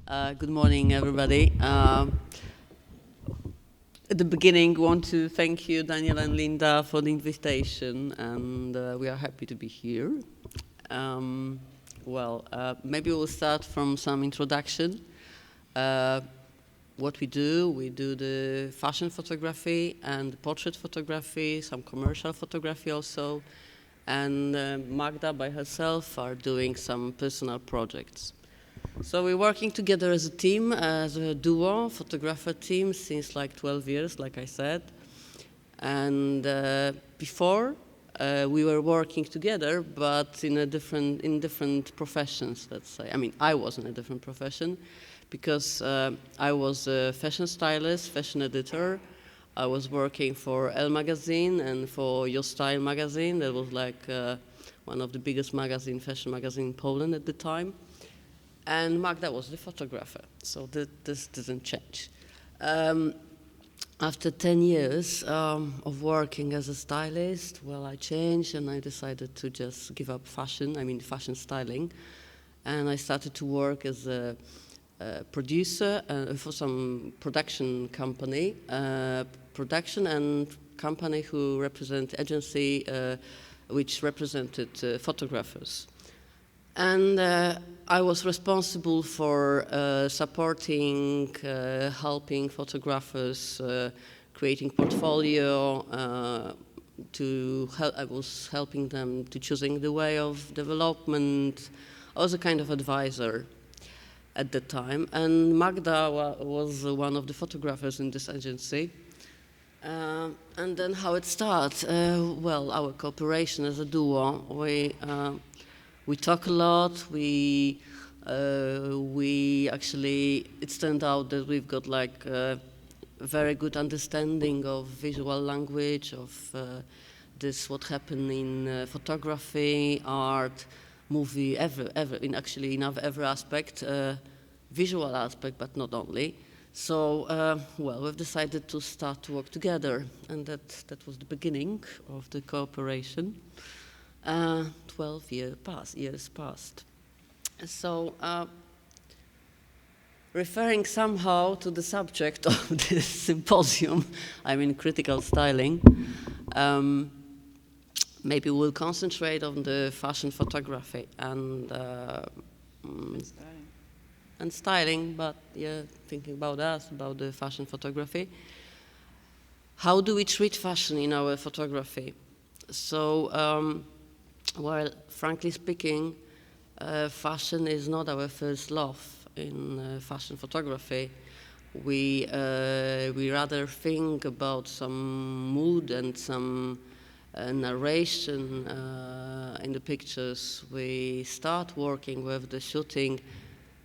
Good morning, everybody. At the beginning, want to thank you, Daniel and Linda, for the invitation, and we are happy to be here. Maybe we'll start from some introduction. What we do the fashion photography and portrait photography, some commercial photography also, and Magda by herself are doing some personal projects. So we're working together as a team, as a duo, photographer team, since like 12 years, like I said. And before, we were working together, but in different professions, let's say. I mean, I was in a different profession, because I was a fashion stylist, fashion editor. I was working for Elle magazine and for Your Style magazine. That was like one of the biggest fashion magazine in Poland at the time. And Magda was the photographer, so this didn't change. After 10 years of working as a stylist, I changed and I decided to just give up fashion styling. And I started to work as a producer for some production company, who represent agency which represented photographers. And I was responsible for supporting, helping photographers, creating portfolio. I was helping them to choosing the way of development. I was a kind of advisor at the time. And Magda was one of the photographers in this agency. And then how it started? Our cooperation as a duo. We talk a lot. We actually, it turned out that we've got like a very good understanding of visual language, of what happened in photography, art, movie, in every aspect, visual aspect, but not only. So, we've decided to start to work together, and that was the beginning of the cooperation. 12 years passed. So, referring somehow to the subject of this symposium, critical styling, maybe we'll concentrate on the fashion photography and styling, but thinking about us, about the fashion photography. How do we treat fashion in our photography? So, frankly speaking, fashion is not our first love in fashion photography. We rather think about some mood and some narration in the pictures. We start working with the shooting,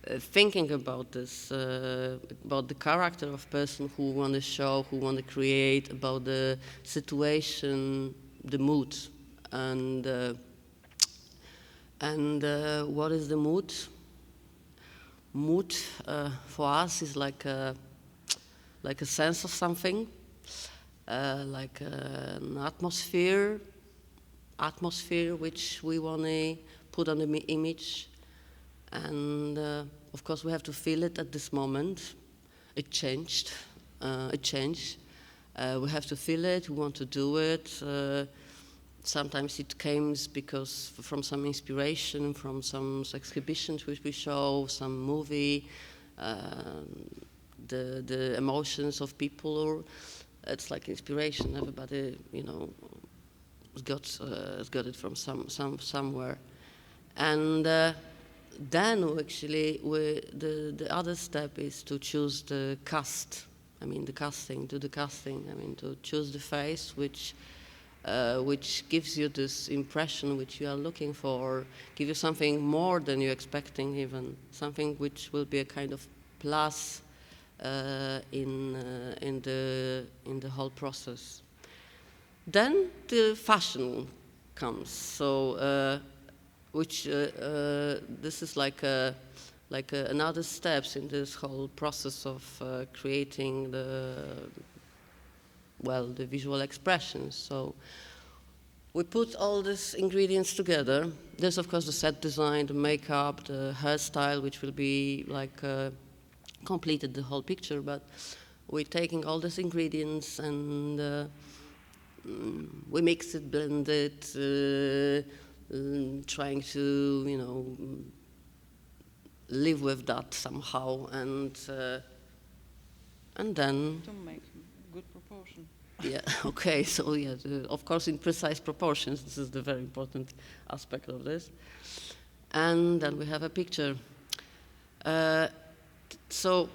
thinking about this, about the character of person who want to show, who want to create, about the situation, the mood, and what is the mood? Mood for us is like a sense of something, like an atmosphere which we want to put on the image, and of course we have to feel it at this moment. It changed. We have to feel it. We want to do it. Sometimes it comes because from some inspiration, from some exhibitions which we show, some movie, the emotions of people, or it's like inspiration. Everybody, has got it from somewhere, and then actually the other step is to choose the cast. The casting, to choose the face which gives you this impression which you are looking for, give you something more than you're expecting, even something which will be a kind of plus in the whole process. Then the fashion comes. So, this is like another steps in this whole process of creating the visual expressions. So we put all these ingredients together. There's of course the set design, the makeup, the hairstyle, which will be like completed the whole picture, but we're taking all these ingredients and we mix it, blend it, trying to, you know, live with that somehow, and then to make good proportion. yeah. Okay. So yeah, of course, in precise proportions. This is the very important aspect of this. And then we have a picture. So,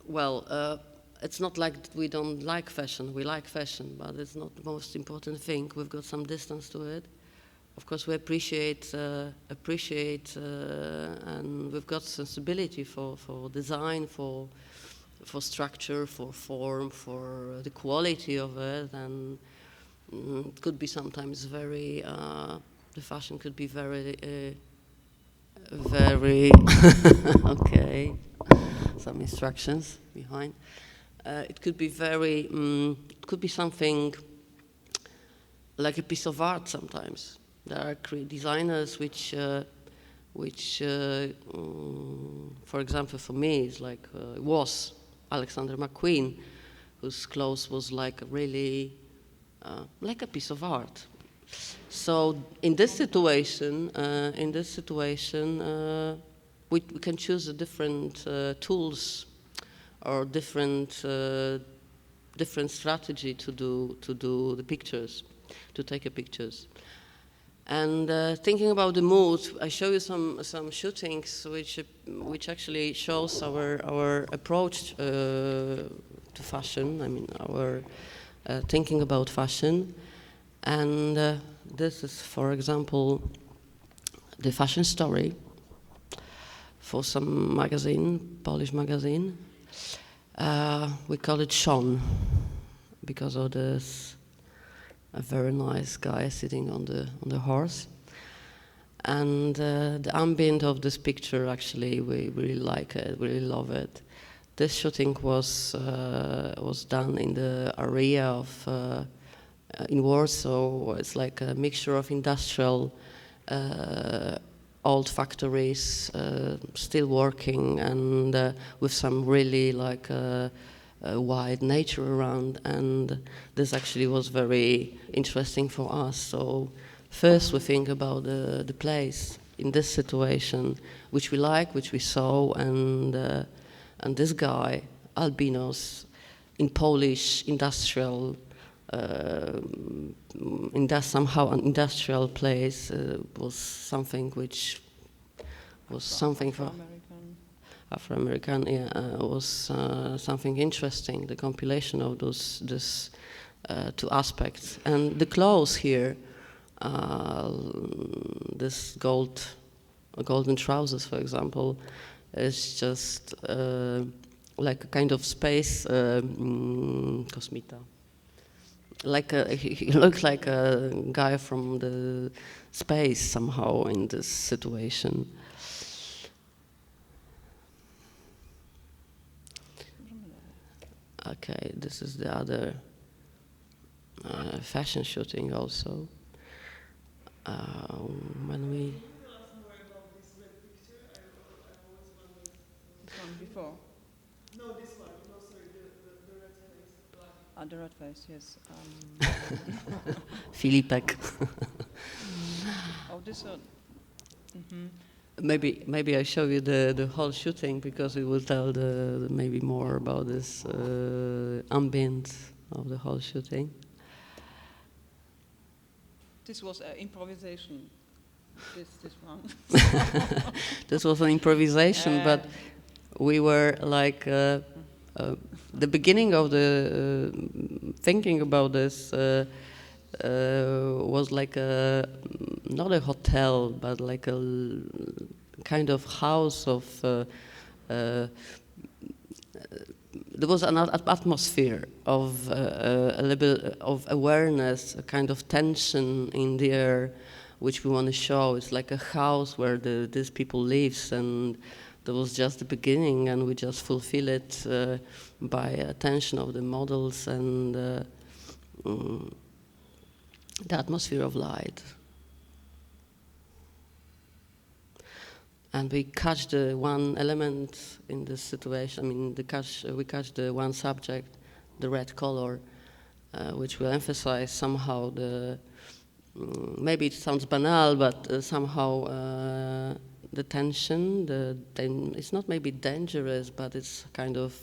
well, it's not like we don't like fashion. We like fashion, but it's not the most important thing. We've got some distance to it. Of course, we appreciate, and we've got sensibility for design, for structure, for form, for the quality of it, and it could be sometimes very. The fashion could be very, very. Okay, some instructions behind. It could be very. It could be something like a piece of art sometimes. There are designers which, for example, for me, is like was Alexander McQueen, whose clothes was like really like a piece of art. So in this situation, we can choose different tools or different strategy to do the pictures, to take the pictures. And thinking about the mood, I show you some shootings which actually shows our approach to fashion. I mean, our thinking about fashion. And this is, for example, the fashion story for some magazine, Polish magazine. We call it Sean because of this. A very nice guy sitting on the horse, and the ambient of this picture, actually we really like it, we really love it. This shooting was done in the area of in Warsaw. It's like a mixture of industrial old factories still working, and with some really like wide nature around, and this actually was very interesting for us. So first we think about the place in this situation, which we like, which we saw, and this guy, albinos, in Polish industrial, somehow an industrial place, was something which was something for Afro-American, was something interesting, the compilation of this two aspects. And the clothes here, this golden trousers, for example, is just like a kind of space cosmita. Like he looks like a guy from the space somehow in this situation. Okay, this is the other fashion shooting also. When we... This one before? No, this one. No, sorry, the red face. The red face, yes. Filipek. Oh, this one. Mm-hmm. Maybe I show you the whole shooting, because it will tell maybe more about this ambient of the whole shooting. This was improvisation. This one. This was an improvisation, but we were like the beginning of the thinking about this was like not a hotel, but like a kind of house of. There was an atmosphere of a little bit of awareness, a kind of tension in the air, which we want to show. It's like a house where these people lives, and that was just the beginning, and we just fulfill it by attention of the models and the atmosphere of light. and we catch the one element in this situation. I mean, we catch the one subject, the red color, which will emphasize somehow maybe it sounds banal, but somehow the tension. It's not maybe dangerous, but it's kind of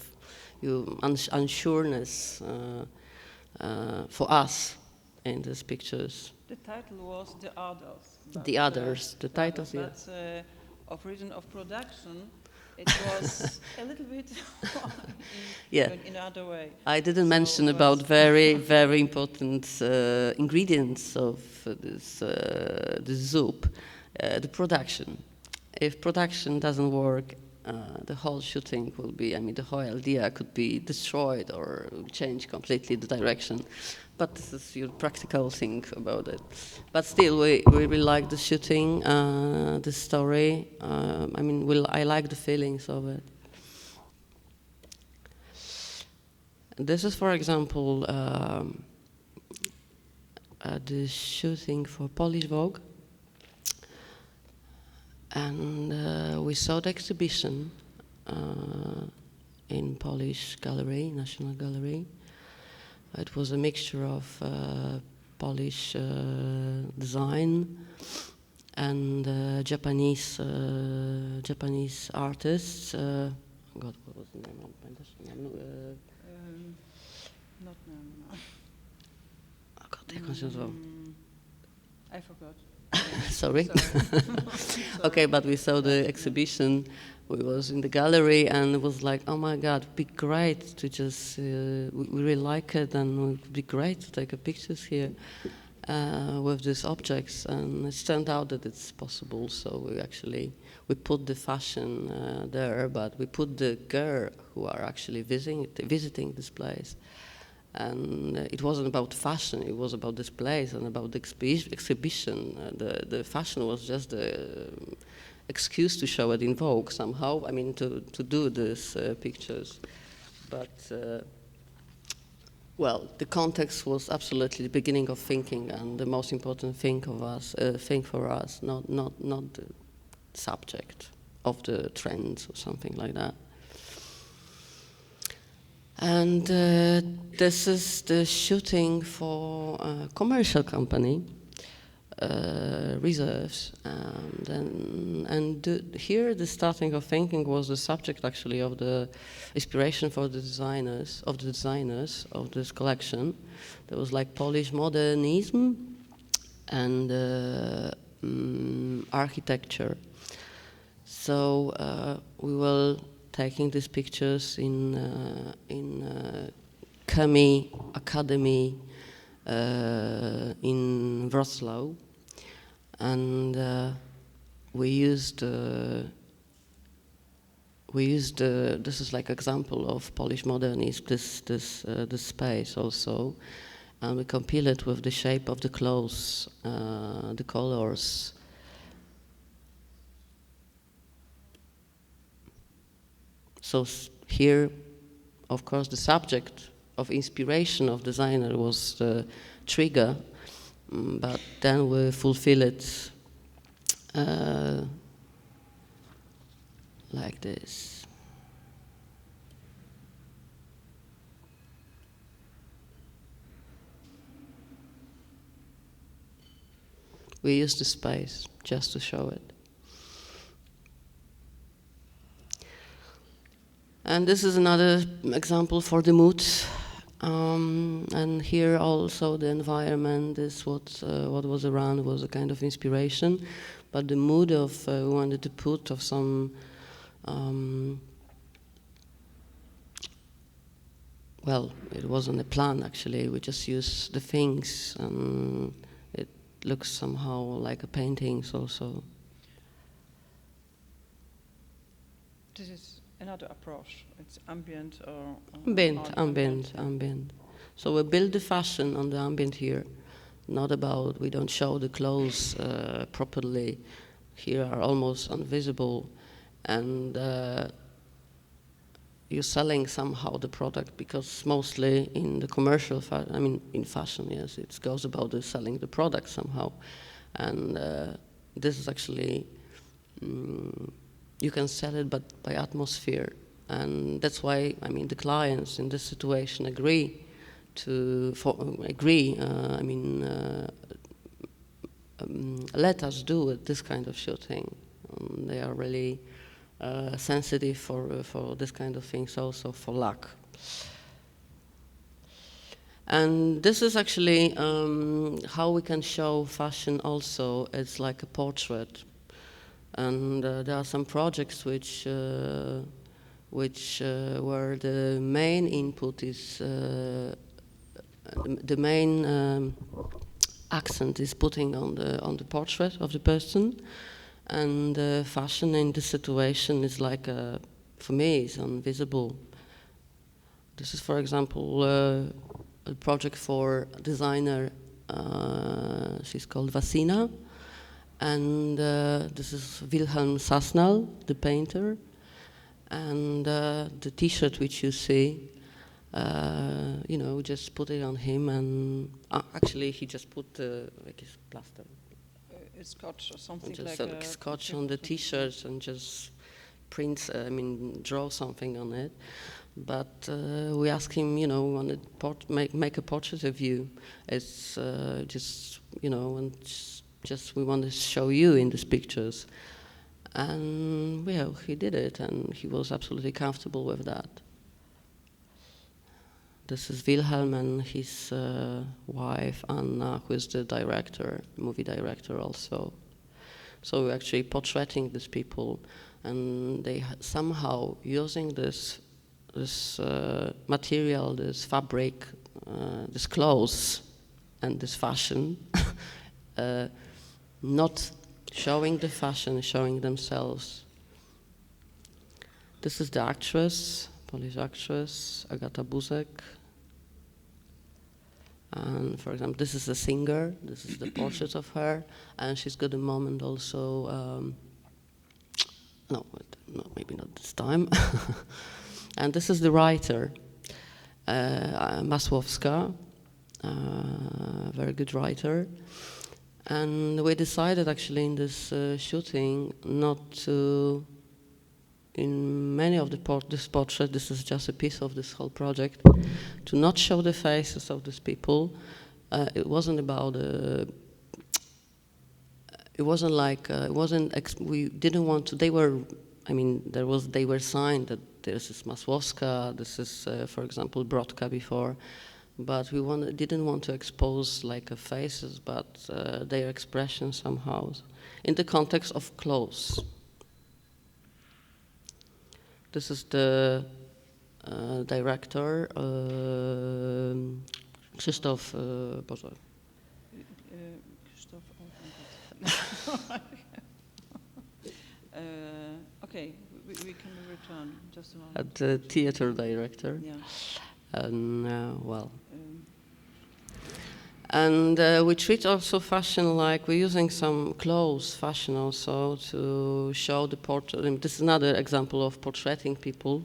unsureness for us in these pictures. The title was The Others. The Others. The title, yeah. But of reason of production, it was a little bit in another way. I didn't mention about very, very important ingredients of this soup, the production. If production doesn't work, the whole shooting will be, I mean, the whole idea could be destroyed or change completely the direction. But this is your practical thing about it. But still, we really like the shooting, the story. I mean, I like the feelings of it. This is, for example, the shooting for Polish Vogue. And we saw the exhibition in Polish Gallery, National Gallery. It was a mixture of Polish design and Japanese artists. God, what was the name of it? Not now. Oh God, jak on się nazywał? I forgot. Sorry. Okay, but we saw the exhibition. We was in the gallery and it was like, oh my God, it'd be great to just, we really like it and it would be great to take pictures here with these objects. And it turned out that it's possible. So we put the fashion there, but we put the girl who are actually visiting this place. And it wasn't about fashion, it was about this place and about the exhibition. The fashion was just the excuse to show it in Vogue somehow, I mean, to do these pictures. But, well, the context was absolutely the beginning of thinking and the most important thing for us, not the subject of the trends or something like that. And this is the shooting for a commercial company, Reserves, here the starting of thinking was the subject actually of the inspiration for the designers of this collection. There was like Polish modernism and architecture. So we were taking these pictures in Chemii Academy in Wrocław, and we used this is like example of Polish modernism, this space also, and we compile it with the shape of the clothes, the colors. So here, of course, the subject of inspiration of designer was the trigger, but then we fulfill it like this. We use the space just to show it. And this is another example for the mood. And here also the environment is what was around was a kind of inspiration, but the mood of we wanted to put of some well, it wasn't a plan actually. We just used the things, and it looks somehow like a painting also. This is another approach. It's ambient or ambient. So we build the fashion on the ambient here, not about, we don't show the clothes properly. Here are almost invisible, and you're selling somehow the product, because mostly in the commercial, in fashion, yes, it goes about selling the product somehow. And this is actually you can sell it, but by atmosphere. And that's why, I mean, the clients in this situation let us do this kind of shooting. They are really sensitive for this kind of things, also for luck. And this is actually how we can show fashion also. It's like a portrait. And there are some projects which where the main input is, the main accent is putting on the portrait of the person, and fashion in this situation is like, for me, is invisible. This is, for example, a project for a designer. She's called Vasina, and this is Wilhelm Sasnal, the painter. And the T-shirt which you see, just put it on him, and actually he just put like his plaster, scotch or something, just like scotch on the T-shirt and just draw something on it. But we asked him, we want to make a portrait of you. It's just we want to show you in these pictures. And he did it, and he was absolutely comfortable with that. This is Wilhelm and his wife Anna, who is the movie director also. So we're actually portraiting these people, and they somehow using this material, this fabric, this clothes, and this fashion, not showing the fashion, showing themselves. This is the actress, Polish actress, Agata Buzek. And for example, this is a singer, this is the portrait of her, and she's got a moment also, no, maybe not this time. And this is the writer, Masłowska, very good writer. And we decided actually in this shooting not to, in many of this portrait, this is just a piece of this whole project, to not show the faces of these people. It wasn't about, we didn't want to, they were signed that this is Masłowska, this is, for example, Brodka before. But we didn't want to expose faces, but their expression somehow, in the context of clothes. This is the director, Krzysztof. Okay, we can return just a moment. At the theater director. Yeah. And and we treat also fashion like we're using some clothes fashion also to show the portrait. This is another example of portraiting people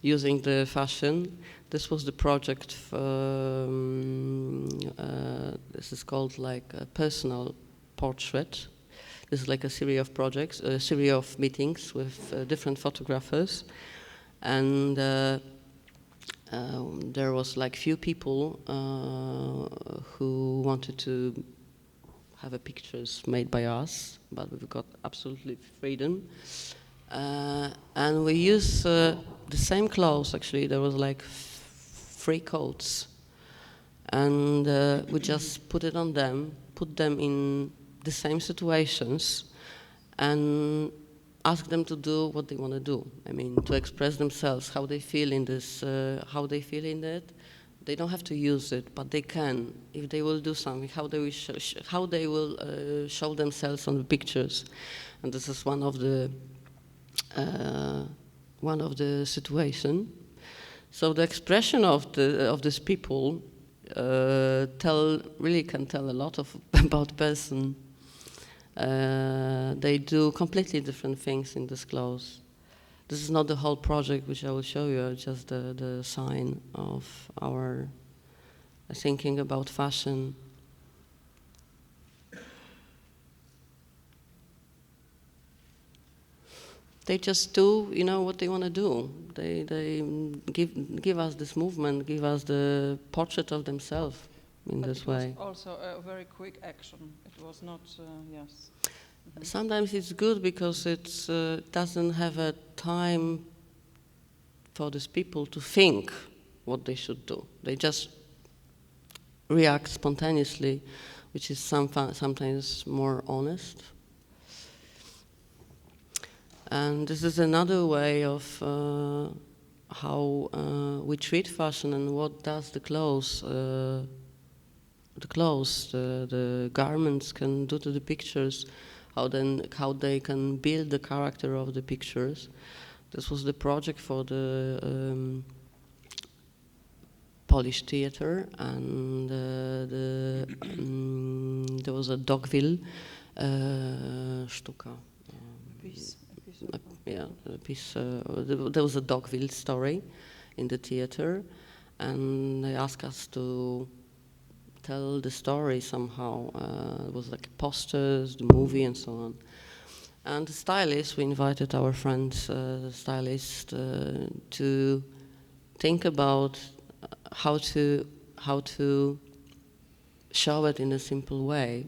using the fashion. This was the project. This is called like a personal portrait. This is like a series of projects, a series of meetings with different photographers, and there was like few people who wanted to have pictures made by us, but we've got absolutely freedom. And we use the same clothes, actually. There was like 3 coats. And we just put it on them, put them in the same situations, and ask them to do what they want to do. I mean, to express themselves, how they feel in this, how they feel in it. They don't have to use it, but they can. If they will do something, how they will show themselves on the pictures. And this is one of the situation. So the expression of these people really can tell a lot about person. They do completely different things in this clothes. This is not the whole project which I will show you, just the sign of our thinking about fashion. they just do, you know, what they want to do. They give us this movement, give us the portrait of themselves in this way. It was also a very quick action. It was not, yes. Mm-hmm. Sometimes it's good because it doesn't have a time for these people to think what they should do. They just react spontaneously, which is sometimes more honest. And this is another way of how we treat fashion and what does the clothes, the garments can do to the pictures, how they can build the character of the pictures. This was the project for the Polish theater, and there was a Dogville Sztuka. There was a Dogville story in the theater, and they asked us to tell the story somehow. It was like posters, the movie, and so on. And the stylist, we invited our friends, the stylist, to think about how to show it in a simple way.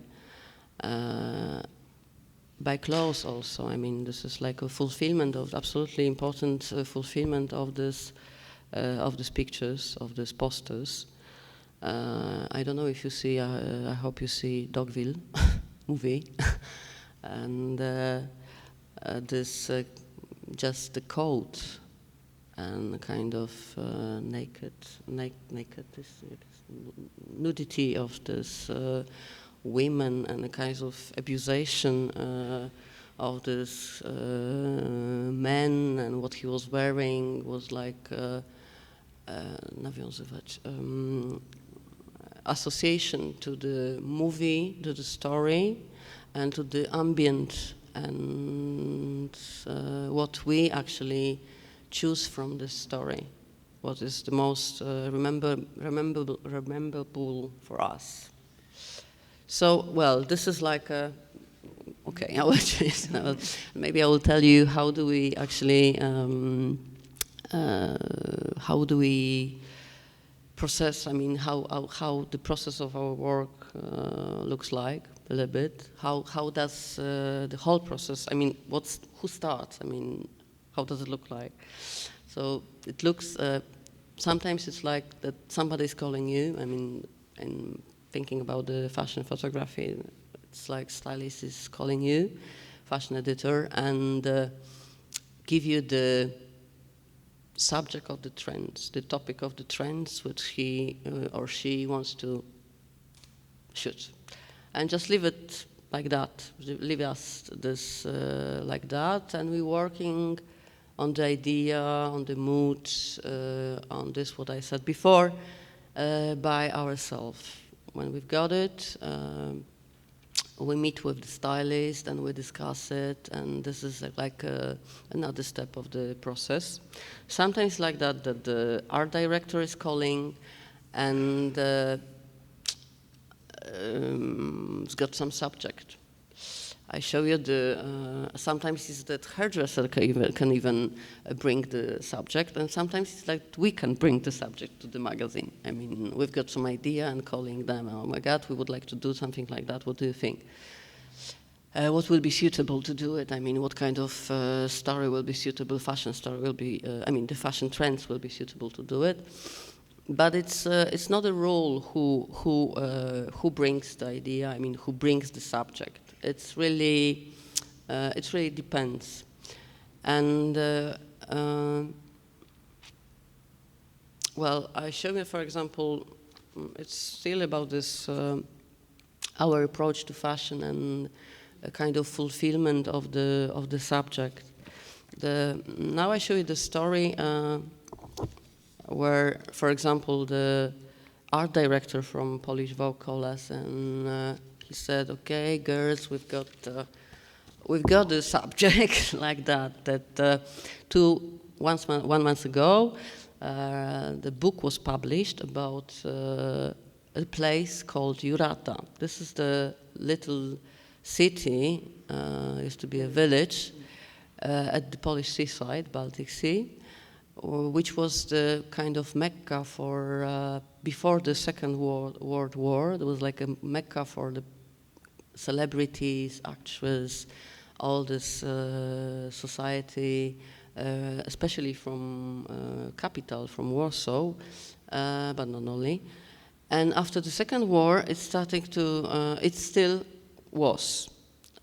By clothes also. I mean, this is like a fulfillment of absolutely important fulfillment of these pictures, of these posters. I don't know if you see. I hope you see Dogville movie, and this just the coat and kind of naked this nudity of this. Women and a kind of abusation of this man, and what he was wearing was like association to the movie, to the story, and to the ambient, and what we actually choose from this story. What is the most rememberable for us? So, well, this is like a, okay, I will change. Maybe I will tell you how do we actually, how do we process, I mean, how the process of our work looks like a little bit. How does the whole process, I mean, who starts? I mean, how does it look like? So it looks, sometimes it's like that somebody's calling you, I mean, and thinking about the fashion photography, it's like stylist is calling you, fashion editor, and give you the subject of the trends, the topic of the trends which he or she wants to shoot. And just leave it like that, leave us this like that, and we're working on the idea, on the mood, on this, what I said before, by ourselves. When we've got it, we meet with the stylist and we discuss it, and this is like another step of the process. Sometimes like that the art director is calling, and it's got some subject. I show you the, sometimes it's that hairdresser can even bring the subject, and sometimes it's like we can bring the subject to the magazine. I mean, we've got some idea and calling them, oh my God, we would like to do something like that, what do you think? What will be suitable to do it? I mean, what kind of story will be suitable, fashion story will be, I mean, the fashion trends will be suitable to do it. But it's not a role who brings the idea, I mean, who brings the subject. It really depends. And well, I show you, for example, it's still about this, our approach to fashion and a kind of fulfillment of the subject. Now I show you the story where, for example, the art director from Polish Vogue called us, and he said, "Okay, girls, we've got the subject like that." That 1 month ago, the book was published about a place called Jurata. This is the little city, used to be a village, at the Polish seaside, Baltic Sea, which was the kind of Mecca for, before the Second World War, it was like a Mecca for the celebrities, actors, all this society, especially from capital, from Warsaw, but not only. And after the Second War, it's starting to, it still was.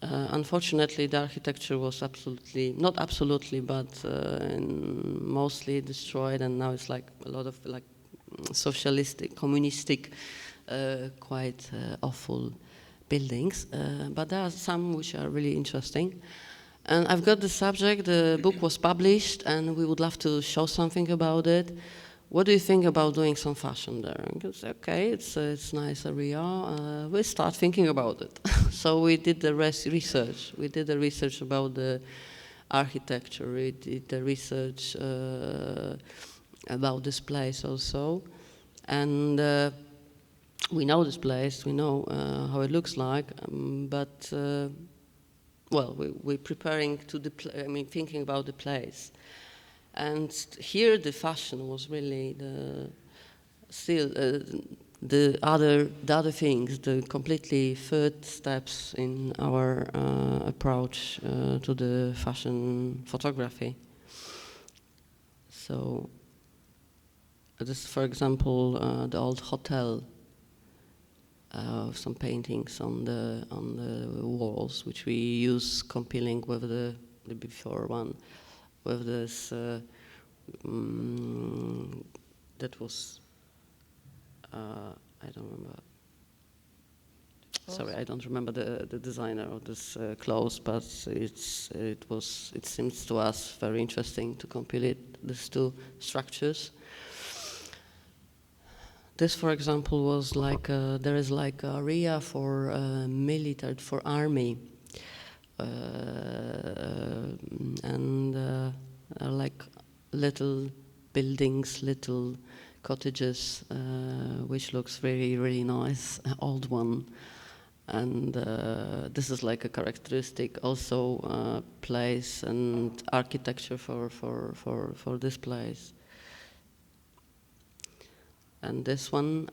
Unfortunately, the architecture was not absolutely, but mostly destroyed, and now it's like a lot of like socialistic, communistic, quite awful buildings. But there are some which are really interesting. And I've got the subject, the book was published, and we would love to show something about it. What do you think about doing some fashion there? And it's okay, it's nice area. We start thinking about it. So we did the research. We did the research about the architecture. We did the research about this place also. And we know this place, we know how it looks like, but well, we're preparing to thinking about the place. And here the fashion was really the other things, the completely third steps in our approach to the fashion photography. So this, for example, the old hotel. Some paintings on the walls, which we use compiling with the before one, with this that was I don't remember. Sorry, I don't remember the designer of this clothes, but it seems to us very interesting to compile these two structures. This, for example, was like there is like an area for military, for army, and like little buildings, little cottages, which looks really, really nice, old one, and this is like a characteristic also place and architecture for this place. And this one,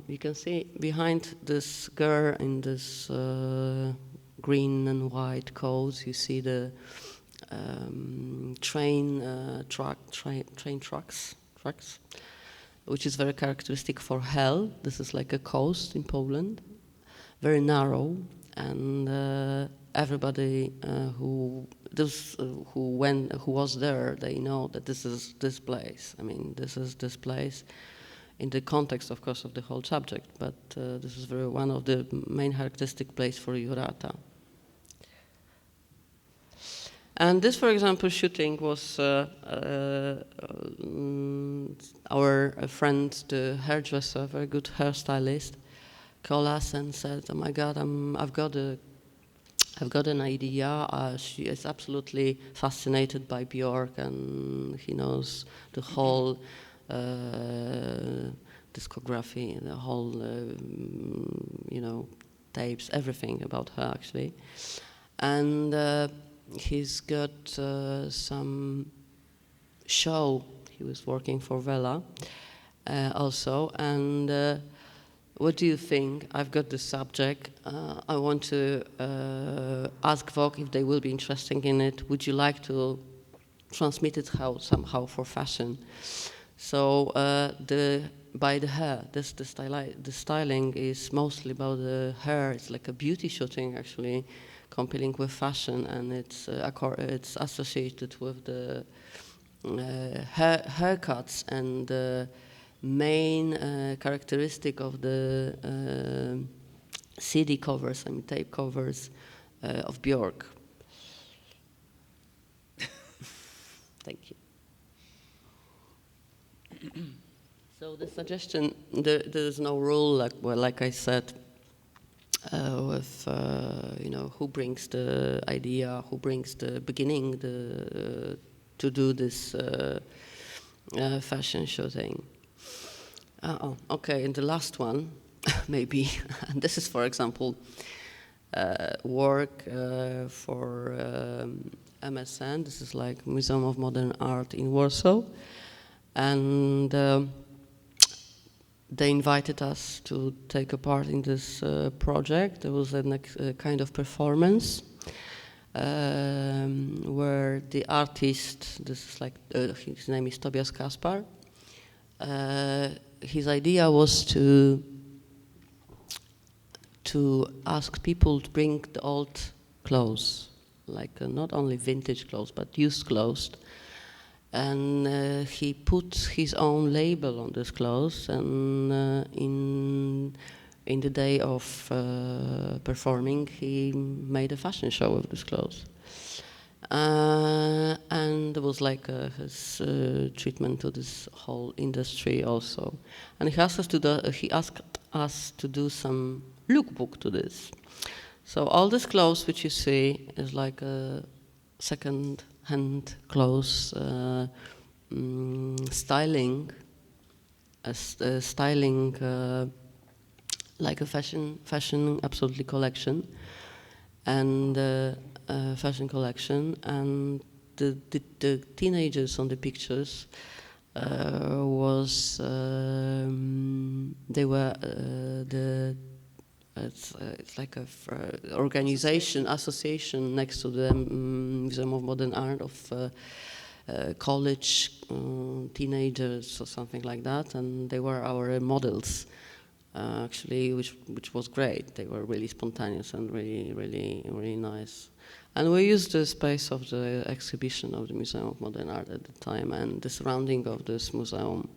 you can see behind this girl in this green and white coat, you see the train trucks, which is very characteristic for Hel. This is like a coast in Poland, very narrow, and everybody who was there, they know that this is this place. I mean, this is this place. In the context, of course, of the whole subject, but this is one of the main characteristic place for Jurata. And this, for example, shooting was our friend, the hairdresser, very good hairstylist, called us and said, "Oh my God, I've got an idea." She is absolutely fascinated by Björk, and he knows the whole discography, the whole, tapes, everything about her actually. And he's got some show. He was working for Vela also. And what do you think? I've got the subject. I want to ask Vogue if they will be interested in it. Would you like to transmit it somehow for fashion? So by the hair, the styling is mostly about the hair. It's like a beauty shooting actually, compiling with fashion, and it's associated with the haircuts and the main characteristic of the CD covers, tape covers of Björk. Thank you. So the suggestion, there is no rule, like I said, with who brings the idea, who brings the beginning to do this fashion shooting. Okay, and the last one, maybe, this is, for example, work for MSN. This is like Museum of Modern Art in Warsaw. And they invited us to take a part in this project. There was a kind of performance where the artist, this is like, his name is Tobias Kaspar. His idea was to ask people to bring the old clothes, like not only vintage clothes, but used clothes. And he put his own label on these clothes, and in the day of performing, he made a fashion show with these clothes. And there was like his treatment to this whole industry also. And he asked us to do some lookbook to this. So all these clothes which you see is like a second-hand clothes styling, styling like a fashion absolutely collection, and fashion collection, and the teenagers on the pictures was they were it's like a organization, association next to the Museum of Modern Art of college teenagers or something like that, and they were our models, actually, which was great. They were really spontaneous and really nice. And we used the space of the exhibition of the Museum of Modern Art at the time and the surrounding of this museum.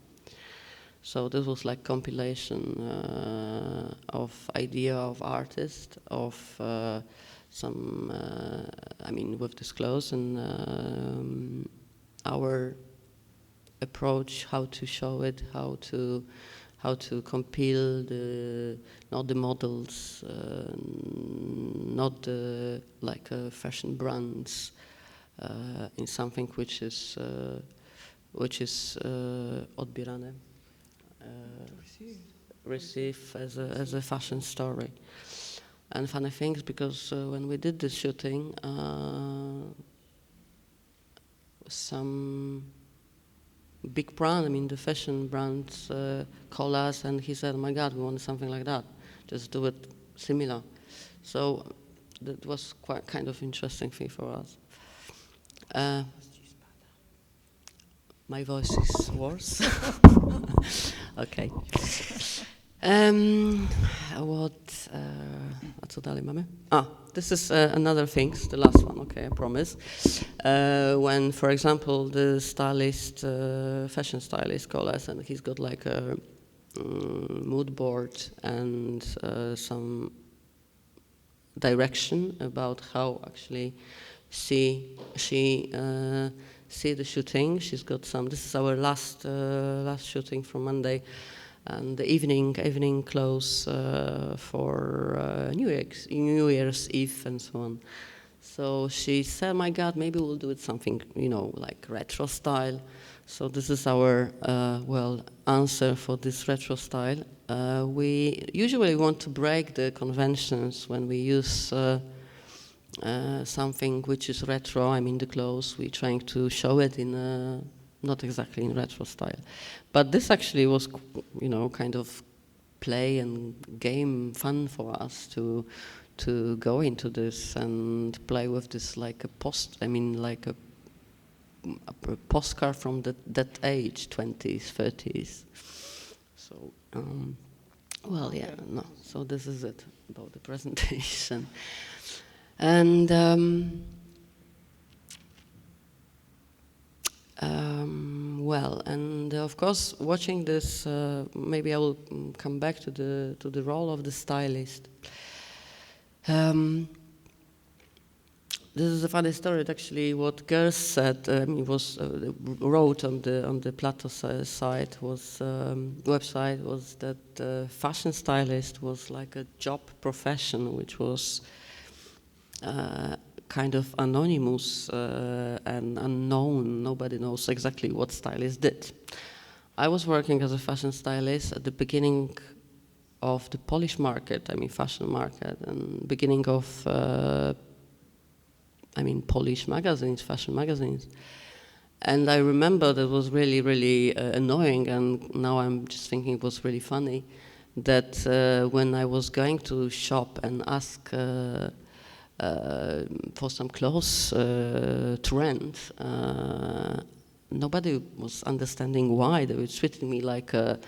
So this was like compilation of idea of artists, of some, I mean, with this clothes, and our approach, how to show it, how to compile not the models, not the like fashion brands, in something which is odbierane. Receive as a fashion story. And funny things, because when we did this shooting, some big brand, I mean the fashion brands, called us and he said, "Oh my God, we want something like that. Just do it similar." So that was quite kind of interesting thing for us. My voice is worse. Okay. A co dalej mamy? This is another thing, the last one, okay, I promise. When, for example, the stylist, fashion stylist called us, and he's got like a mood board and some direction about how actually she see the shooting. She's got some. This is our last shooting from Monday, and the evening clothes for New Year's Eve and so on. So she said, "My God, maybe we'll do it something, like retro style." So this is our answer for this retro style. We usually want to break the conventions when we use something which is retro. I mean, the clothes, we're trying to show it in not exactly in retro style. But this actually was, kind of play and game fun for us to go into this and play with this like a postcard from that age, 20s, 30s. So, so this is it about the presentation. And and of course, watching this, maybe I will come back to the role of the stylist. This is a funny story. Actually, what Gers said, wrote on the Plato site website was that fashion stylist was like a job profession, which was kind of anonymous and unknown. Nobody knows exactly what stylists did. I was working as a fashion stylist at the beginning of the Polish market, fashion market, and beginning of Polish magazines, fashion magazines. And I remember that was really, really annoying, and now I'm just thinking it was really funny, that when I was going to shop and ask for some clothes to rent, nobody was understanding why. They were treating me like a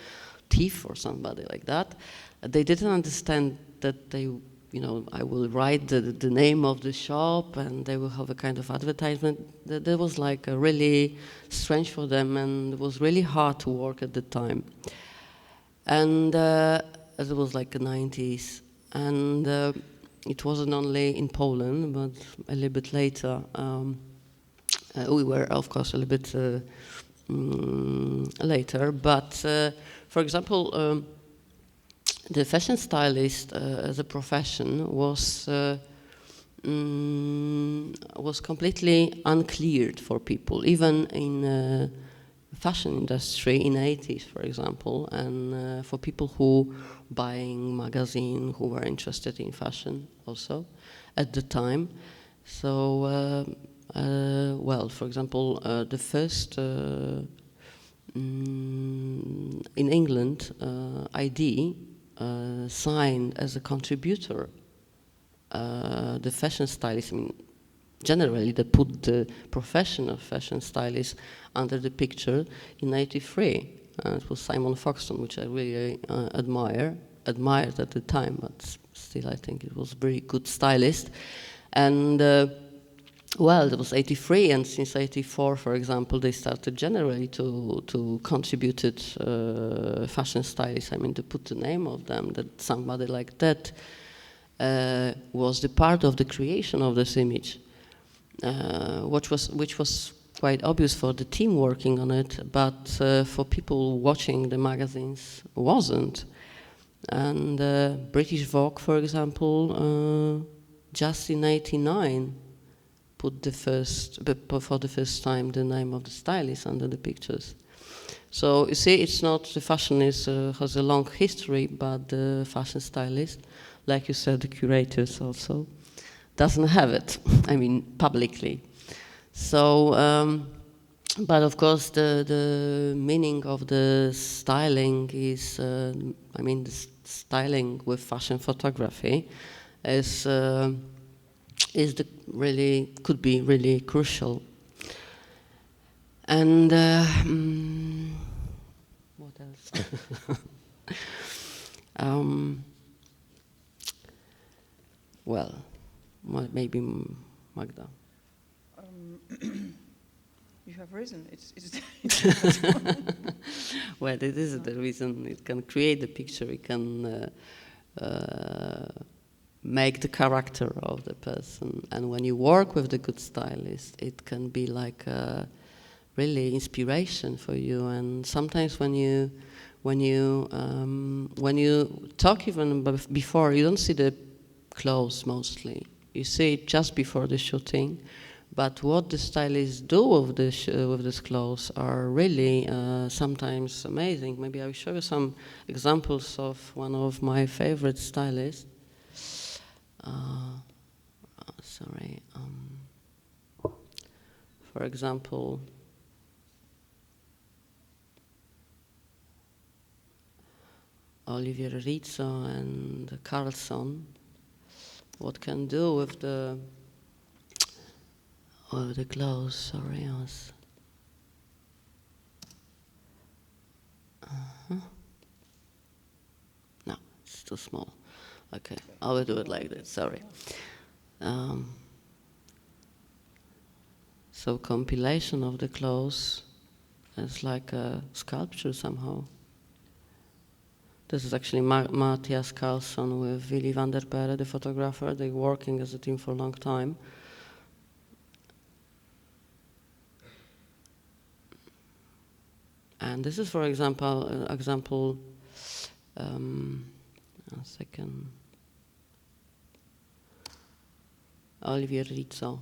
thief or somebody like that. They didn't understand that I will write the name of the shop, and they will have a kind of advertisement. That was like really strange for them, and it was really hard to work at the time. And it was like the 90s, and it wasn't only in Poland, but a little bit later, we were, of course, a little bit later. But for example, the fashion stylist as a profession was completely uncleared for people, even in fashion industry in 80s, for example, and for people who buying magazine, who were interested in fashion also at the time. So, for example, the first in England ID signed as a contributor the fashion stylist. Generally, they put the profession of fashion stylist under the picture in '83. It was Simon Foxton, which I really admired at the time, but still I think it was a very good stylist. And it was '83, and since '84, for example, they started generally to contributed fashion stylists. To put the name of them, that somebody like that was the part of the creation of this image, which was quite obvious for the team working on it, but for people watching the magazines wasn't. And British Vogue, for example, just in '89 put for the first time the name of the stylist under the pictures. So you see, it's not the fashion has a long history, but the fashion stylist, like you said, the curators also doesn't have it. Publicly. So, but of course, the meaning of the styling is, the styling with fashion photography could be really crucial. And what else? Maybe Magda. You have reason. It's Well, it is the reason. It can create the picture. It can make the character of the person. And when you work with the good stylist, it can be like really inspiration for you. And sometimes when you talk even before, you don't see the clothes mostly. You see it just before the shooting. But what the stylists do with these clothes are really sometimes amazing. Maybe I'll show you some examples of one of my favorite stylists. For example, Olivier Rizzo and Carlson. What can do with the clothes? Sorry, I was. No, it's too small. Okay, I will do it like this. Sorry. So compilation of the clothes is like a sculpture somehow. This is actually Matthias Carlson with Willy van der Perre, the photographer. They're working as a team for a long time. And this is, for example, Olivier Rizzo,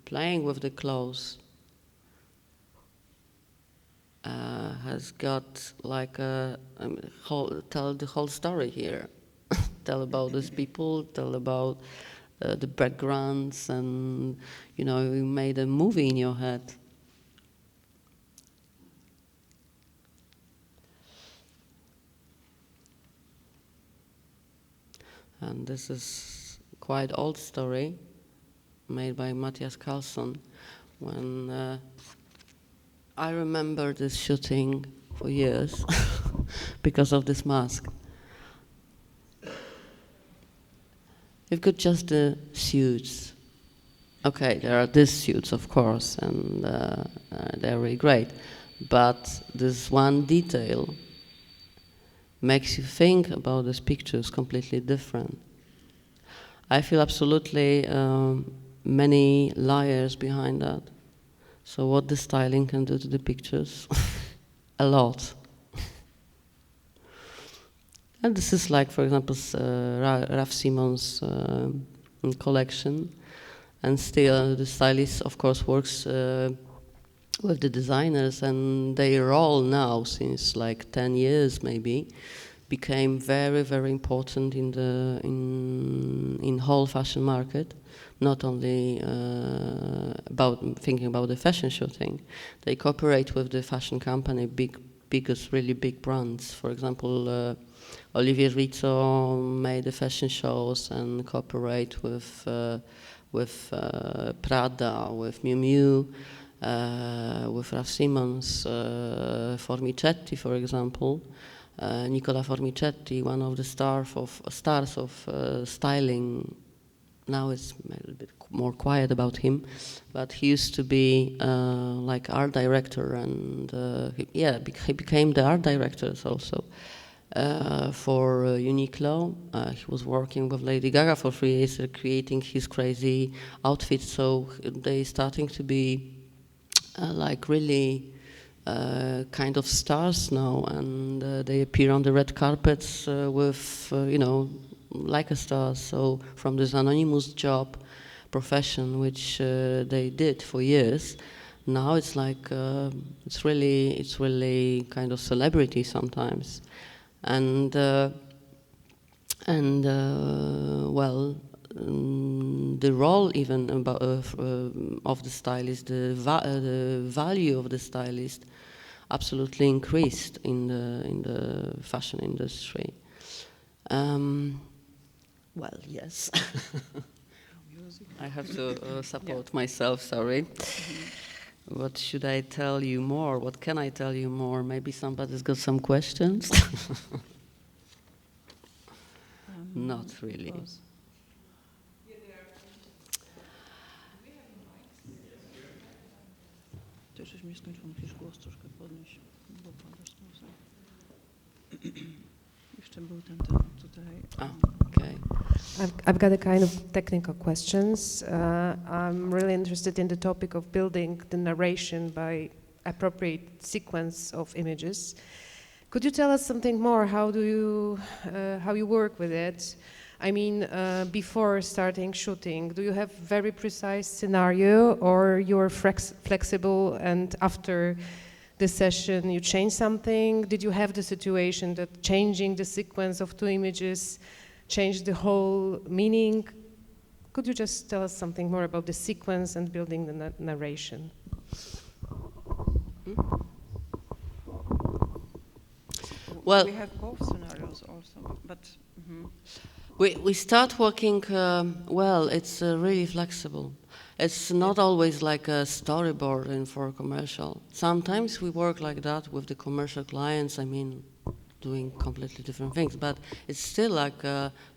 playing with the clothes. Has got like tell the whole story here. Tell about these people, tell about the backgrounds, and you know, you made a movie in your head. And this is quite old story made by Matthias Carlsson. When I remember this shooting for years because of this mask. You've got just the suits. Okay, there are these suits, of course, and they're really great. But this one detail makes you think about this picture is completely different. I feel absolutely many layers behind that. So what the styling can do to the pictures? A lot. And this is like, for example, Ralph Simon's collection. And still the stylist, of course, works with the designers, and their role now, since like 10 years maybe, became very, very important in the in whole fashion market. Not only about thinking about the fashion shooting, they cooperate with the fashion company, biggest, really big brands. For example, Olivier Rizzo made the fashion shows and cooperate with Prada, with Miu Miu, with Raf Simons, Formicetti, for example. Nicola Formicetti, one of the stars of styling. Now it's a little bit more quiet about him, but he used to be like art director, and he became the art director also for Uniqlo. He was working with Lady Gaga for 3 years, creating his crazy outfits. So they starting to be like really kind of stars now, and they appear on the red carpets with you know, like a star. So from this anonymous job profession which they did for years, now it's like it's really kind of celebrity sometimes, and well, the role even about, of the stylist, the value of the stylist absolutely increased in the fashion industry. Well, yes. I have to support myself, sorry. What should I tell you more? What can I tell you more? Maybe somebody's got some questions? Not really. Okay. I've got a kind of technical questions. I'm really interested in the topic of building the narration by appropriate sequence of images. Could you tell us something more? How you work with it? I mean, before starting shooting, do you have very precise scenario, or you're flexible, and after the session you change something? Did you have the situation that changing the sequence of two images changed the whole meaning? Could you just tell us something more about the sequence and building the narration? Well, we have both scenarios also, but we start working, well, it's really flexible. It's not always like a storyboard and for commercial. Sometimes we work like that with the commercial clients, I mean, doing completely different things, but it's still like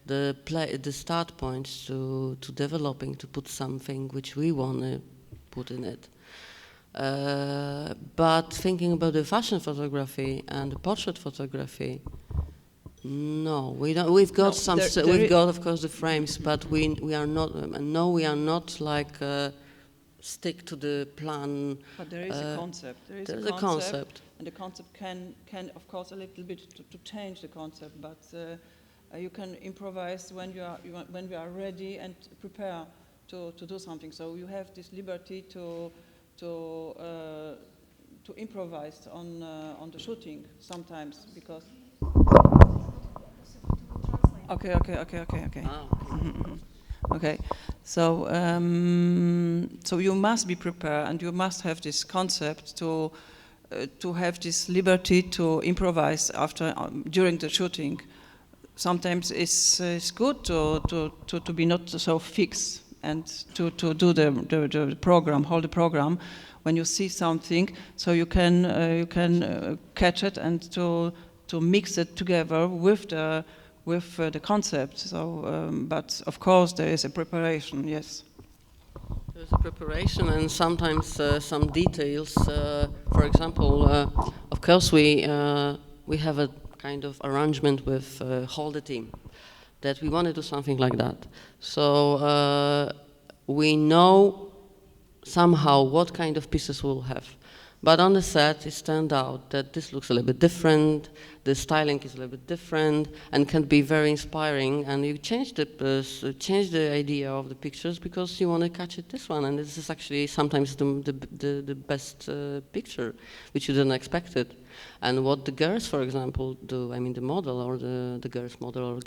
the start points to developing, to put something which we want to put in it. But thinking about the fashion photography and the portrait photography, no, we don't. We've got we've got, of course, the frames, but we are not. No, we are not like stick to the plan. But there is a concept. There is a concept, and the concept can of course a little bit to change the concept, but you can improvise when you are ready and prepare to do something. So you have this liberty to improvise on the shooting sometimes, because. Okay. Ah, okay. Okay, so so you must be prepared, and you must have this concept to have this liberty to improvise after during the shooting. Sometimes it's good to be not so fixed and to do the program, hold the program. When you see something, so you can catch it and to mix it together with the concept. So, but of course there is a preparation. Yes. There's a preparation and sometimes some details. For example, of course we have a kind of arrangement with whole the team that we want to do something like that. So we know somehow what kind of pieces we'll have. But on the set, it turned out that this looks a little bit different, the styling is a little bit different, and can be very inspiring. And you change the idea of the pictures because you want to catch it this one. And this is actually sometimes the best picture, which you didn't expect it. And what the girls, for example, do, I mean the model or the girl's model or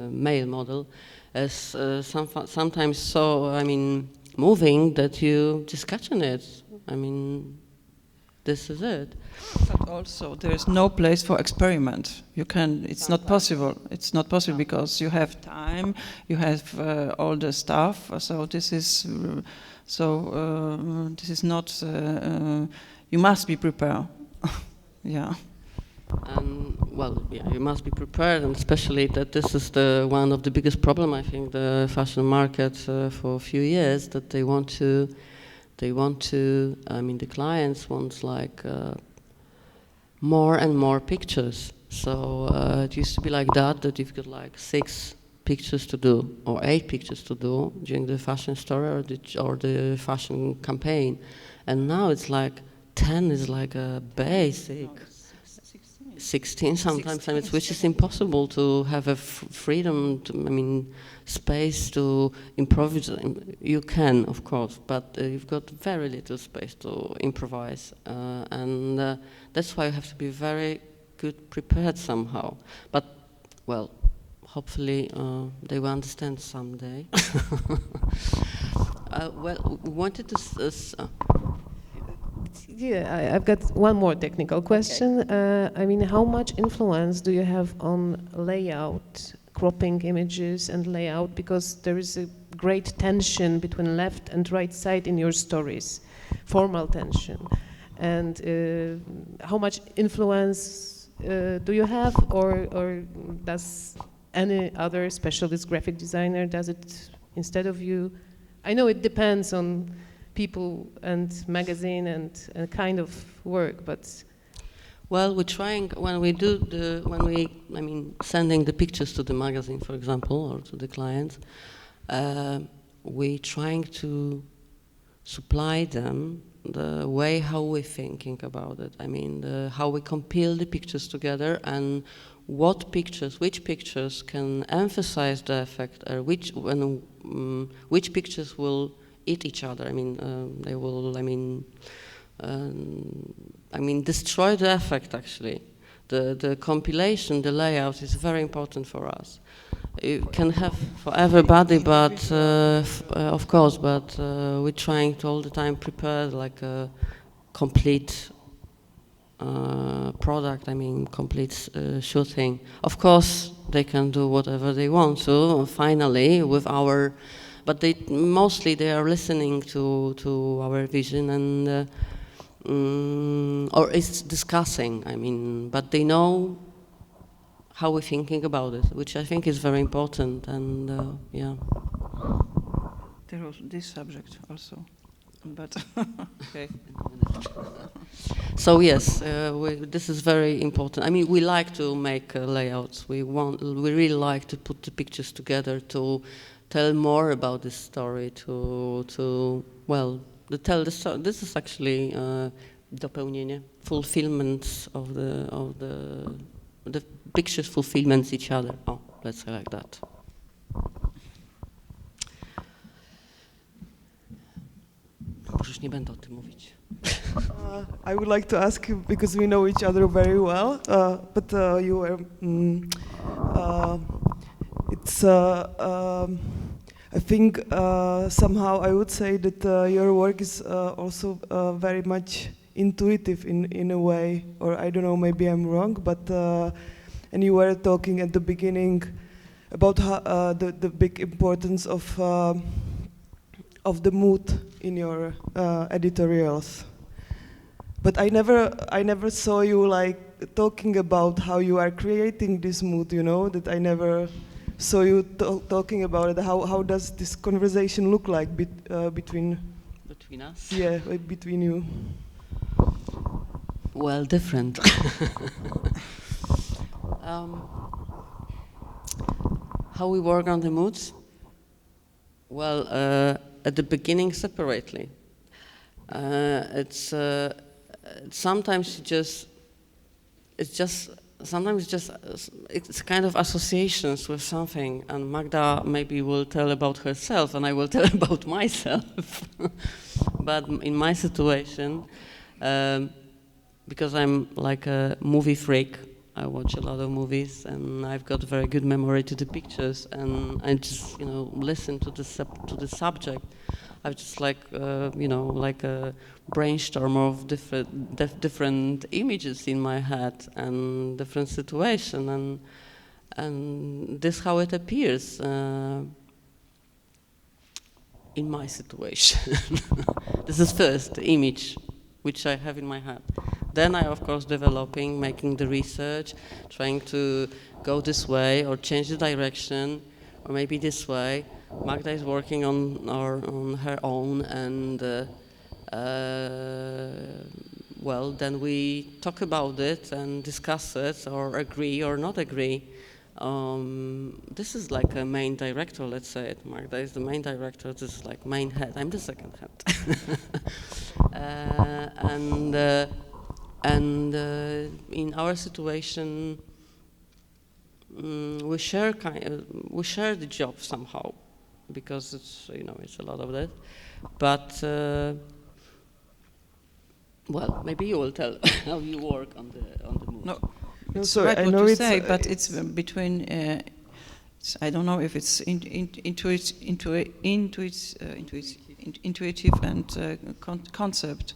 male model, is sometimes so, I mean, moving that you just catching it. I mean, this is it. But also, there is no place for experiment. You can. It's not possible. It's not possible because you have time. You have all the stuff. So this is. This is not. You must be prepared. Yeah. Well, yeah, you must be prepared, and especially that this is one of the biggest problem I think the fashion market for a few years, that they want to. I mean, the clients want like more and more pictures. So it used to be like that you've got like 6 pictures to do or 8 pictures to do during the fashion story or the fashion campaign, and now it's like 10 is like a basic. 16 sometimes, and which is impossible to have a freedom, space to improvise. You can, of course, but you've got very little space to improvise, and that's why you have to be very good prepared somehow. But, well, hopefully they will understand someday. Well, we wanted to... Yeah, I've got one more technical question. Okay. I mean, how much influence do you have on layout, cropping images and layout? Because there is a great tension between left and right side in your stories, formal tension. And how much influence do you have, or does any other specialist graphic designer does it instead of you? I know it depends on people and magazine and kind of work, but well, we're trying sending the pictures to the magazine, for example, or to the clients. We're trying to supply them the way how we're thinking about it. I mean, how we compile the pictures together and which pictures can emphasize the effect, or which pictures will eat each other. I mean, they will. Destroy the effect. Actually, the compilation, the layout is very important for us. You can have for everybody, but of course, but we're trying to all the time prepare like a complete product. I mean, complete shooting. Of course, they can do whatever they want to. Finally, with our. But mostly they are listening to our vision and or it's discussing. I mean, but they know how we're thinking about it, which I think is very important. And yeah. There was this subject also, but okay. So yes, this is very important. I mean, we like to make layouts. We really like to put the pictures together to tell more about this story, to tell the story. This is actually dopełnienie, fulfillment of the pictures fulfillments each other. Oh, let's say like that. Już nie będę o tym mówić. I would like to ask you, because we know each other very well, but you were, I think somehow I would say that your work is also very much intuitive in a way, or I don't know, maybe I'm wrong, but and you were talking at the beginning about how, the big importance of the mood in your editorials. But I never saw you like talking about how you are creating this mood, you know, that I never saw you talking about it. How does this conversation look like between us? Yeah, like between you. Well, different. How we work on the moods? Well, at the beginning separately. It's sometimes it's kind of associations with something, and Magda maybe will tell about herself, and I will tell about myself. But in my situation, because I'm like a movie freak, I watch a lot of movies, and I've got very good memory to the pictures, and I just listen to the subject. I've just like like a brainstorm of different images in my head and different situation, and this how it appears in my situation. This is first the image which I have in my head. Then I, of course, making the research, trying to go this way or change the direction, or maybe this way. Magda is working on her own, and well, then we talk about it and discuss it, or agree or not agree. This is like a main director, let's say it. Magda is the main director. This is like main head. I'm the second head. And in our situation, we share the job somehow, because it's it's a lot of that. But well, maybe you will tell how you work on the mood. No, No, it's sorry, right I what know you it's say, but it's between. I don't know if it's intuitive and concept.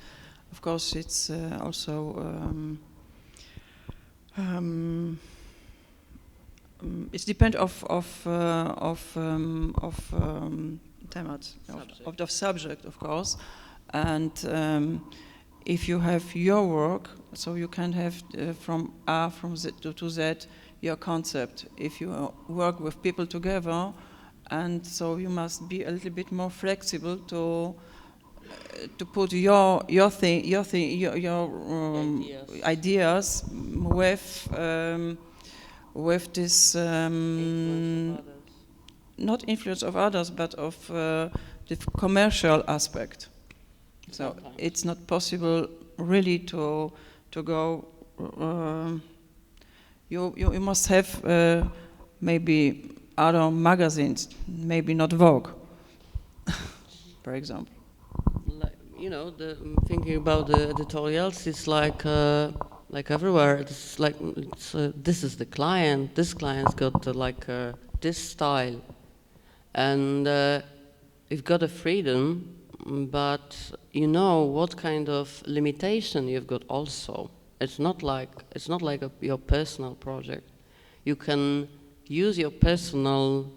Of course, it's also. It depends of the subject, of course, and if you have your work, so you can have from A from Z to Z your concept. If you work with people together, and so you must be a little bit more flexible to put your ideas with this not influence of others, but of the commercial aspect. So it's not possible really to go. You must have maybe other magazines, maybe not Vogue, for example. Thinking about the editorials, it's like everywhere. It's like this is the client. This client's got this style, and you've got a freedom, but you know what kind of limitation you've got. Also, it's not like your personal project. You can use your personal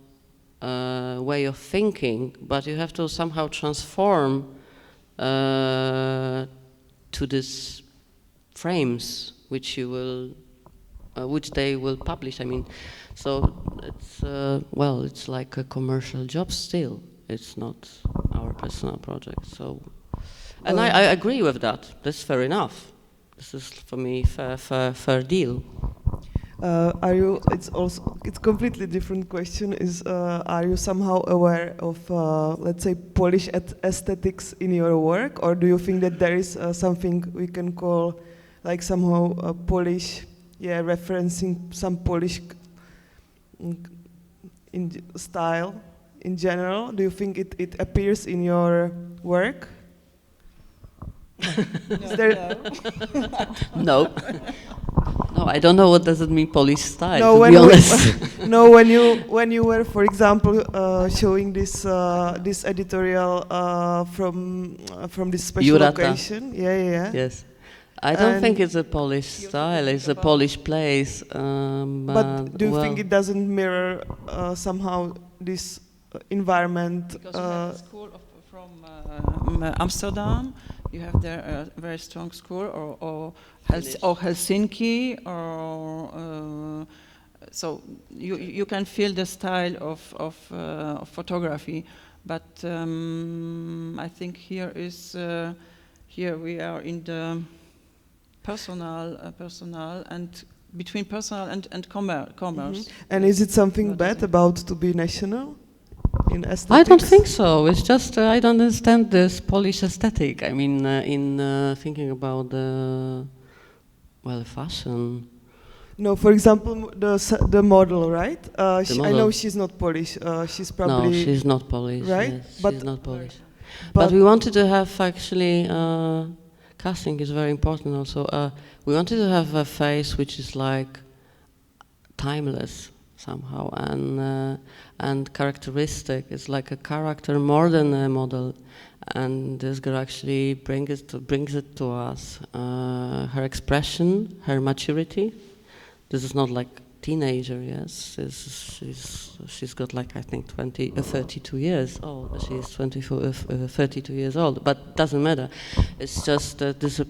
way of thinking, but you have to somehow transform to these frames which they will publish. I mean, so it's it's like a commercial job still. It's not our personal project. So, and I agree with that. That's fair enough. This is for me fair deal. Are you? It's completely different question. Are you somehow aware of let's say Polish aesthetics in your work, or do you think that there is something we can call like somehow Polish, referencing some Polish in style in general? Do you think it appears in your work? No. No, I don't know what does it mean, Polish style. No, to be honest. no, when you were, for example, showing this editorial from this special Jurata. occasion. Yeah. Yes. I don't think it's a Polish style. It's a Polish place. But do you think it doesn't mirror somehow this environment? Because you have a school from Amsterdam, you have there a very strong school, or Helsinki, or so you can feel the style of photography. But I think here we are in the personal and between personal and commerce. Mm-hmm. And is it something bad about to be national in aesthetics? I don't think so. It's just I don't understand this Polish aesthetic. I mean, in thinking about fashion. No, for example, the model, right? Model. I know she's not Polish. She's probably... No, she's not Polish. Right? Yes, But she's not Polish. But we wanted to have actually... casting is very important also. We wanted to have a face which is like timeless somehow and characteristic. It's like a character more than a model. And this girl actually brings it to us. Her expression, her maturity. This is not like teenager, yes. She's got like, I think, 32 years old. She's 32 years old, but doesn't matter. It's just this a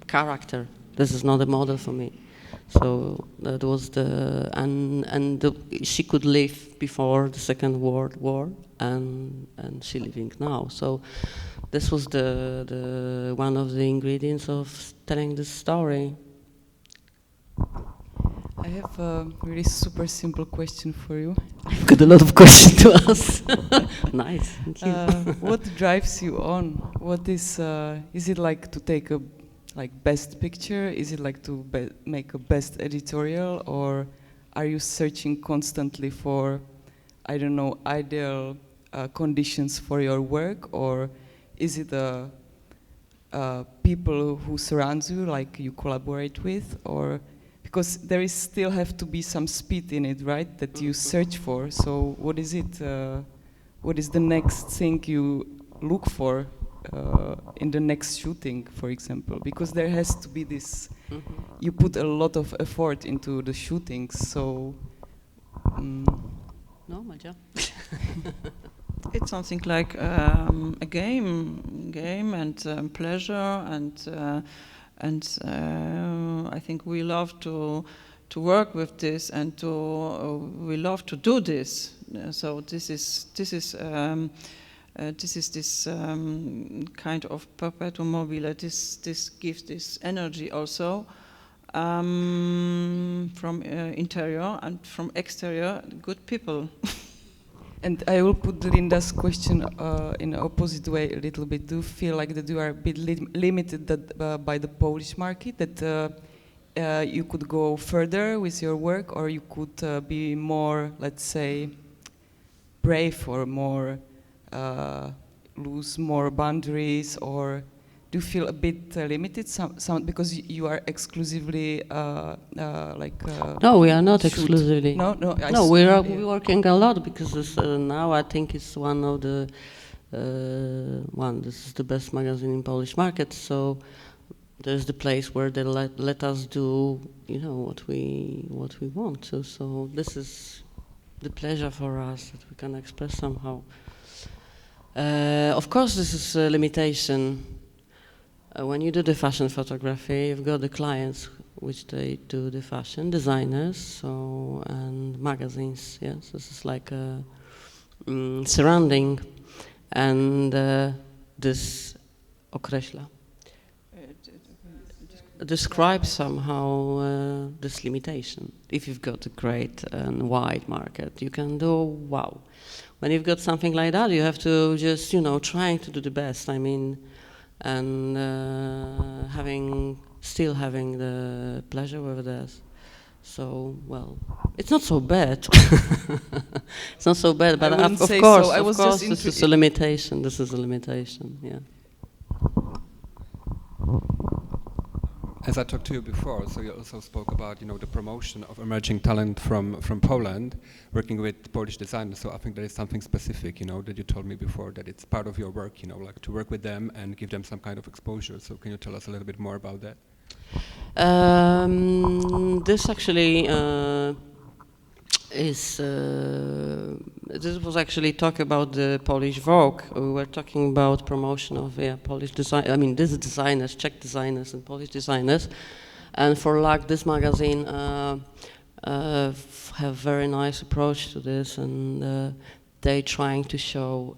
character. This is not a model for me. So that was she could live before the Second World War, and she living now. So this was the one of the ingredients of telling this story. I have a really super simple question for you. I've got a lot of questions to ask. Nice, thank you. What drives you on? What is it like to take a best picture? Is it like to make a best editorial, or are you searching constantly for, I don't know, ideal conditions for your work, or is it people who surround you, like you collaborate with, or because there still have to be some speed in it, right? That you search for. So what is it? What is the next thing you look for in the next shooting, for example? Because there has to be this. You put a lot of effort into the shootings, so. No, Magda. It's something like a game and pleasure and I think we love to work with this, and we love to do this. So this is this kind of perpetuum mobile. This gives this energy also from interior and from exterior. Good people. And I will put Linda's question in the opposite way a little bit. Do you feel like that you are a bit limited by the Polish market, that you could go further with your work, or you could be more, let's say, brave, or more lose more boundaries, or do you feel a bit limited? Because you are exclusively No, we are not exclusively. No, we're working a lot, because now I think it's one of the this is the best magazine in Polish market. So there's the place where they let us do what we want to. So this is the pleasure for us that we can express somehow. Of course, this is a limitation. When you do the fashion photography, you've got the clients, which they do the fashion designers, and magazines. Yes, this is like a surrounding, and this określa, describes somehow this limitation. If you've got a great and wide market, you can do wow. When you've got something like that, you have to just trying to do the best. I mean. And still having the pleasure with this. So, well, it's not so bad. It's not so bad, but of course, this is a limitation. This is a limitation, yeah. As I talked to you before, so you also spoke about, you know, the promotion of emerging talent from Poland, working with Polish designers. So I think there is something specific, you know, that you told me before, that it's part of your work, you know, like to work with them and give them some kind of exposure. So can you tell us a little bit more about that? This actually this was actually talk about the Polish Vogue. We were talking about promotion of Polish design. I mean, these designers, Czech designers and Polish designers, and for luck, this magazine have very nice approach to this, and they trying to show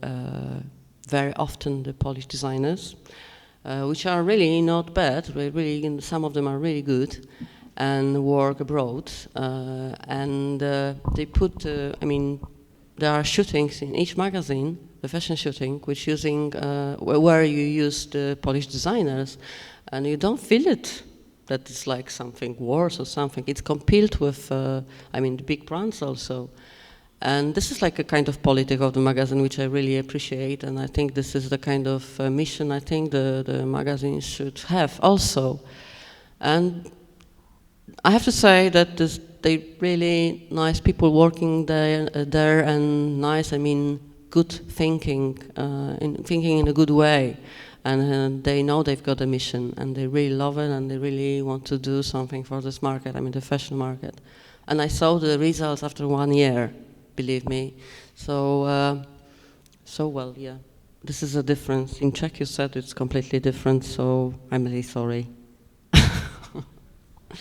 very often the Polish designers, which are really not bad. Really, some of them are really good, and work abroad, and they put, I mean, there are shootings in each magazine, the fashion shooting, which using, where you use the Polish designers, and you don't feel it, that it's like something worse or something. It's compiled with, I mean, the big brands also. And this is like a kind of politic of the magazine, which I really appreciate, and I think this is the kind of mission I think the magazine should have also. And I have to say that they really nice people working there and nice, I mean, good thinking, thinking in a good way. And they know they've got a mission, and they really love it, and they really want to do something for this market, I mean, the fashion market. And I saw the results after 1 year, believe me. So, so well, yeah. This is a difference. In Czech, you said it's completely different, so I'm really sorry.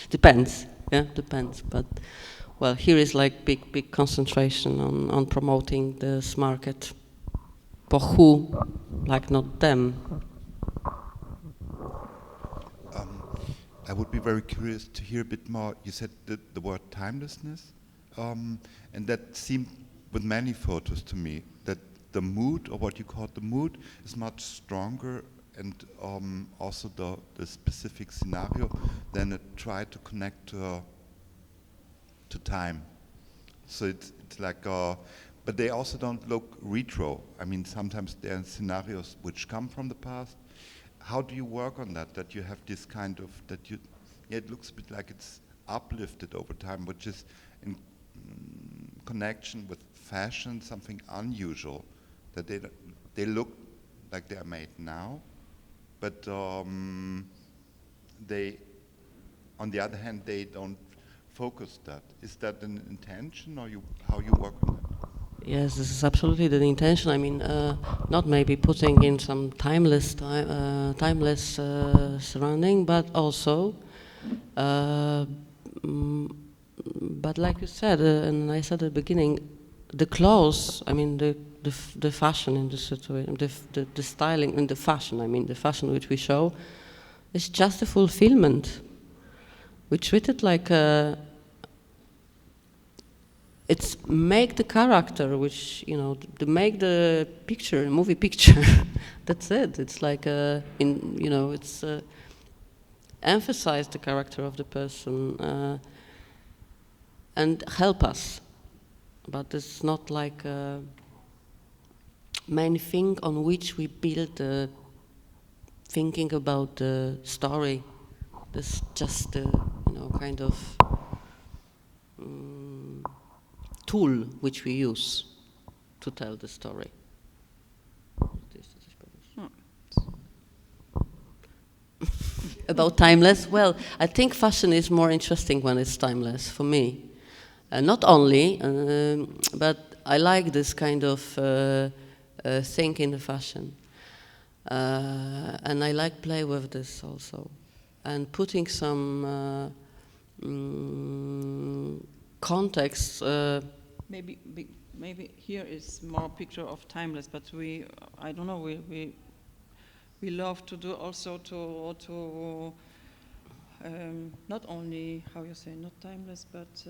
Depends, yeah, depends. But, well, here is like big concentration on promoting this market. For who, like not them? I would be very curious to hear a bit more. You said the word timelessness, and that seemed with many photos to me, that the mood, or what you call the mood, is much stronger, and also the specific scenario, then it tried to connect to time. So it's like, but they also don't look retro. I mean, sometimes there are scenarios which come from the past. How do you work on that? That you have this kind of, that you, yeah, it looks a bit like it's uplifted over time, which is in connection with fashion, something unusual, that they look like they are made now, but they, on the other hand, they don't focus that. Is that an intention, or how you work on that? Yes, this is absolutely the intention. I mean, not maybe putting in some timeless surrounding, but also, but like you said, and I said at the beginning, the clothes. I mean, the fashion in the situation, the styling and the fashion. I mean, the fashion which we show is just a fulfillment. We treat it like a. It's make the character, which, you know, to make the picture, movie picture. That's it. It's like you know, it's emphasize the character of the person and help us. But it's not like a main thing on which we build thinking about the story. This just you know, kind of. Tool which we use to tell the story. About timeless, well, I think fashion is more interesting when it's timeless for me. Not only, but I like this kind of thing in the fashion. And I like play with this also. And putting some context. Maybe here is more picture of timeless, but I don't know, we love to do also to not only, how you say, not timeless, but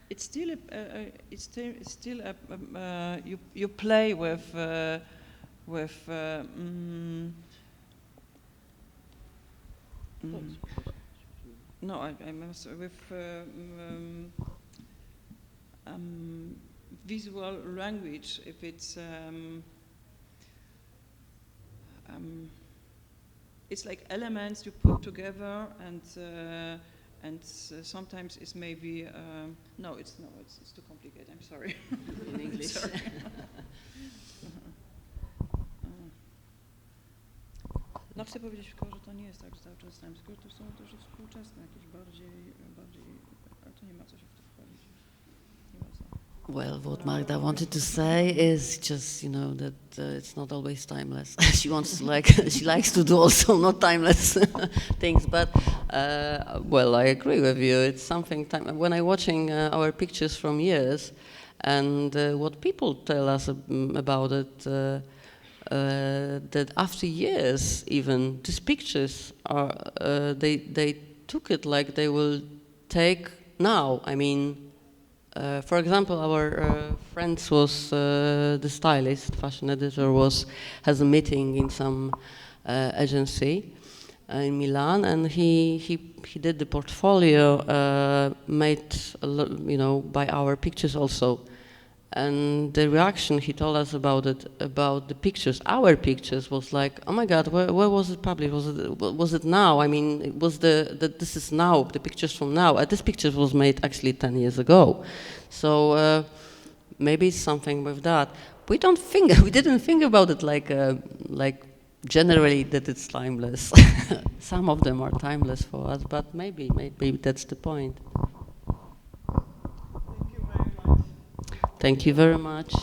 it's still you play with no, I must with visual language. If it's it's like elements you put together, and sometimes it's maybe no, it's too complicated. I'm sorry. In English. Sorry. No chcę powiedzieć tylko, że to nie jest tak, że cały czas time skróty są też współczesne, jakieś bardziej, ale to nie ma co się w to wchodzić. Nie ma co. Well, what Magda wanted to say is just, you know, that it's not always timeless. She wants to she likes to do also not timeless things, but well, I agree with you. It's something. When I'm watching our pictures from years, and what people tell us about it, that after years, even these pictures are they took it like they will take now. I mean. For example, our friend was the stylist, fashion editor, has a meeting in some agency in Milan, and he did the portfolio made by our pictures also, and the reaction he told us about the pictures, our pictures, was like, oh my God, where was it published? Was it now? I mean, it was this is now, the pictures from now. This picture was made actually 10 years ago, so maybe it's something with that. We didn't think about it like generally that it's timeless. Some of them are timeless for us, but maybe that's the point. Thank you very much. Thank you very much.